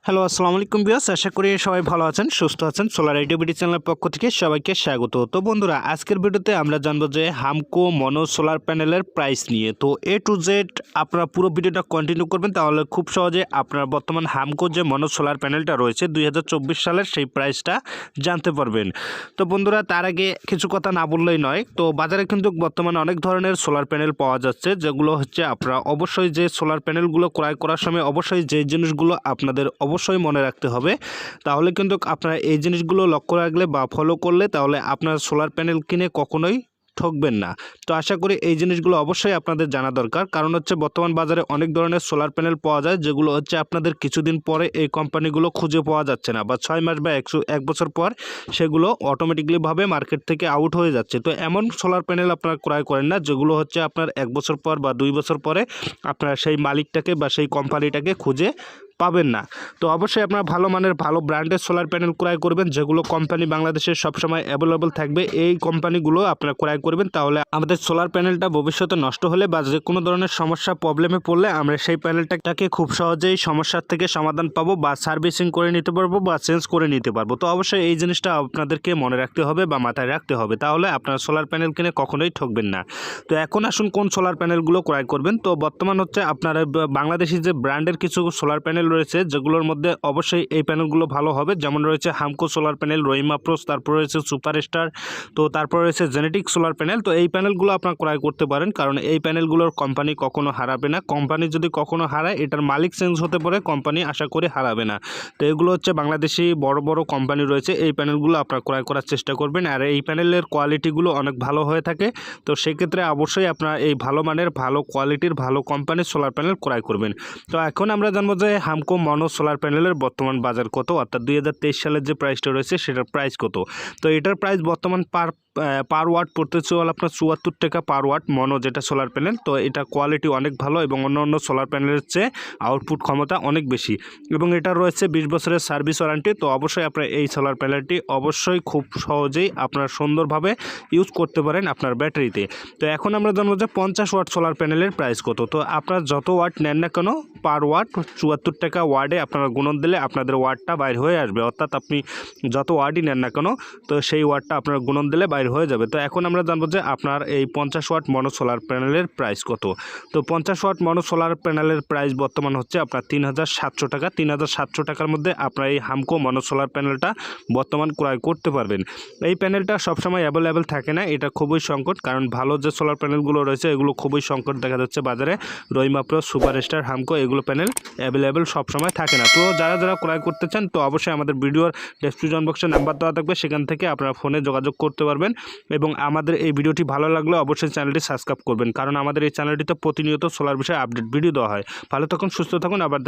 Hello, আসসালামু আলাইকুম viewers. আশা করি সবাই ভালো আছেন, সুস্থ আছেন। সোলার আইডিবিডি চ্যানেলের পক্ষ থেকে সবাইকে স্বাগত। তো বন্ধুরা, আজকের ভিডিওতে আমরা জানবো যে হামকো মনো সোলার প্যানেলের প্রাইস নিয়ে। তো এ টু জেড আপনারা পুরো ভিডিওটা কন্টিনিউ করবেন, তাহলে খুব সহজে আপনারা বর্তমান হামকো যে মনো সোলার প্যানেলটা রয়েছে 2024 সালের সেই প্রাইসটা জানতে পারবেন। তো বন্ধুরা, তার আগে কিছু কথা না বললেই নয়। তো বাজারে কিন্তু বর্তমানে অনেক ধরনের সোলার প্যানেল পাওয়া যাচ্ছে, যেগুলো হচ্ছে আপনারা অবশ্যই যে সোলার প্যানেলগুলো ক্রয় করার সময় অবশ্যই যে জিনিসগুলো আপনাদের অবশ্যই মনে রাখতে হবে, তাহলে কিন্তু আপনারা এই জিনিসগুলো লক্ষ্য রাখলে বা ফলো করলে তাহলে আপনার সোলার প্যানেল কিনে কখনোই ঠকবেন না। তো আশা করি এই জিনিসগুলো অবশ্যই আপনাদের জানা দরকার, কারণ হচ্ছে বর্তমান বাজারে অনেক ধরনের সোলার প্যানেল পাওয়া যায়, যেগুলো হচ্ছে আপনাদের কিছুদিন পরে এই কোম্পানিগুলো খুঁজে পাওয়া যাচ্ছে না, বা 6 মাস বা 1 বছর পর সেগুলো অটোমেটিকলিভাবে মার্কেট থেকে আউট হয়ে যাচ্ছে। তো এমন সোলার প্যানেল আপনারা ক্রয় করেন না যেগুলো হচ্ছে আপনার 1 বছর পর বা 2 বছর পরে আপনারা সেই মালিকটাকে বা সেই কোম্পানিটাকে খুঁজে পাবেন না। তো অবশ্যই আপনারা ভালো মানের ভালো ব্র্যান্ডের সোলার প্যানেল ক্রয় করবেন, যেগুলো কোম্পানি বাংলাদেশে সবসময় অ্যাভেলেবল থাকবে। এই কোম্পানিগুলো আপনারা ক্রয় করবেন, তাহলে আমাদের সোলার প্যানেলটা ভবিষ্যতে নষ্ট হলে বা যে কোনো ধরনের সমস্যা প্রবলেমে পড়লে আমরা সেই প্যানেলটাকে খুব সহজেই সমস্যার থেকে সমাধান পাবো, বা সার্ভিসিং করে নিতে পারবো, বা চেঞ্জ করে নিতে পারবো। তো অবশ্যই এই জিনিসটা আপনাদেরকে মনে রাখতে হবে বা মাথায় রাখতে হবে, তাহলে আপনারা সোলার প্যানেল কিনে কখনোই ঠকবেন না। তো এখন আসুন কোন সোলার প্যানেলগুলো ক্রয় করবেন। তো বর্তমান হচ্ছে আপনারা বাংলাদেশি যে ব্র্যান্ডের কিছু সোলার প্যানেল রয়েছে, যেগুলোর মধ্যে অবশ্যই এই প্যানেলগুলো ভালো হবে। যেমন রয়েছে হামকো সোলার প্যানেল, রহিমা প্রোস, তারপর রয়েছে সুপারস্টার, তো তারপর রয়েছে জেনেটিক সোলার প্যানেল। তো এই প্যানেলগুলো আপনারা ক্রয় করতে পারেন, কারণ এই প্যানেলগুলোর কোম্পানি কখনো হারাবে না। কোম্পানি যদি কখনো হারায়, এটার মালিক চেঞ্জ হতে পারে, কোম্পানি আশা করি হারাবে না। তো এগুলো হচ্ছে বাংলাদেশি বড় বড় কোম্পানি রয়েছে, এই প্যানেলগুলো আপনারা ক্রয় করার চেষ্টা করবেন। আর এই প্যানেলের কোয়ালিটিগুলো অনেক ভালো হয়ে থাকে। তো সেক্ষেত্রে অবশ্যই আপনারা এই ভালো মানের ভালো কোয়ালিটির ভালো কোম্পানির সোলার প্যানেল ক্রয় করবেন। তো এখন আমরা জানবো যে হামকো মনো সোলার প্যানেলের বর্তমান বাজার কত, অর্থাৎ 2023 সালের যে প্রাইসটা রয়েছে সেটার প্রাইস কত। তো এটার প্রাইস বর্তমান পার ওয়াট পড়তেছে হল আপনার 74 টাকা পার ওয়াট মনো, যেটা সোলার প্যানেল। তো এটা কোয়ালিটি অনেক ভালো এবং অন্য সোলার প্যানেলের চেয়ে আউটপুট ক্ষমতা অনেক বেশি, এবং এটা রয়েছে 20 বছরের সার্ভিস ওয়ারেন্টি। তো অবশ্যই আপনার এই সোলার প্যানেলটি অবশ্যই খুব সহজেই আপনার সুন্দরভাবে ইউজ করতে পারেন আপনার ব্যাটারিতে। তো এখন আমরা জানবো যে 50 ওয়াট সোলার প্যানেলের প্রাইস কত। তো আপনার যত ওয়াট নেন না কেন, পার ওয়াট 74 টাকা ওয়ার্ডে আপনারা গুণন দিলে আপনাদের ওয়াটটা বাইর হয়ে আসবে, অর্থাৎ আপনি যত ওয়াটই নেন না কেন, তো সেই ওয়াটটা আপনার গুণন দিলে বাইর হয়ে যাবে। তো এখন আমরা জানবো যে আপনার এই 50 ওয়াট মনো সোলার প্যানেলের প্রাইস কত। তো 50 ওয়াট মনো সোলার প্যানেলের প্রাইস বর্তমান হচ্ছে আপনার 3700 টাকা। 3700 টাকার মধ্যে আপনার এই হামকো মনো সোলার প্যানেলটা বর্তমান ক্রয় করতে পারবেন। এই প্যানেলটা সবসময় অ্যাভেলেবেল থাকে না, এটা খুবই সংকট, কারণ ভালো যে সোলার প্যানেলগুলো রয়েছে এগুলো খুবই সংকট দেখা যাচ্ছে বাজারে। রহিমা প্রো, সুপারস্টার, হামকো এগুলো প্যানেল অ্যাভেলেবেল সবসময় থাকে না। তো যারা ক্রয় করতে চান, তো অবশ্যই আমাদের ভিডিওর ডেসক্রিপশন বক্সে নাম্বার দেওয়া থাকবে, সেখান থেকে আপনারা ফোনে যোগাযোগ করতে পারবেন। এবং আমাদের এই ভিডিওটি ভালো লাগলে অবশ্যই চ্যানেলটি সাবস্ক্রাইব করবেন, কারণ আমাদের এই চ্যানেলটিতে প্রতিনিয়ত সোলার বিষয়ে আপডেট ভিডিও দেওয়া হয়। ভালো থাকুন, সুস্থ থাকুন, আবার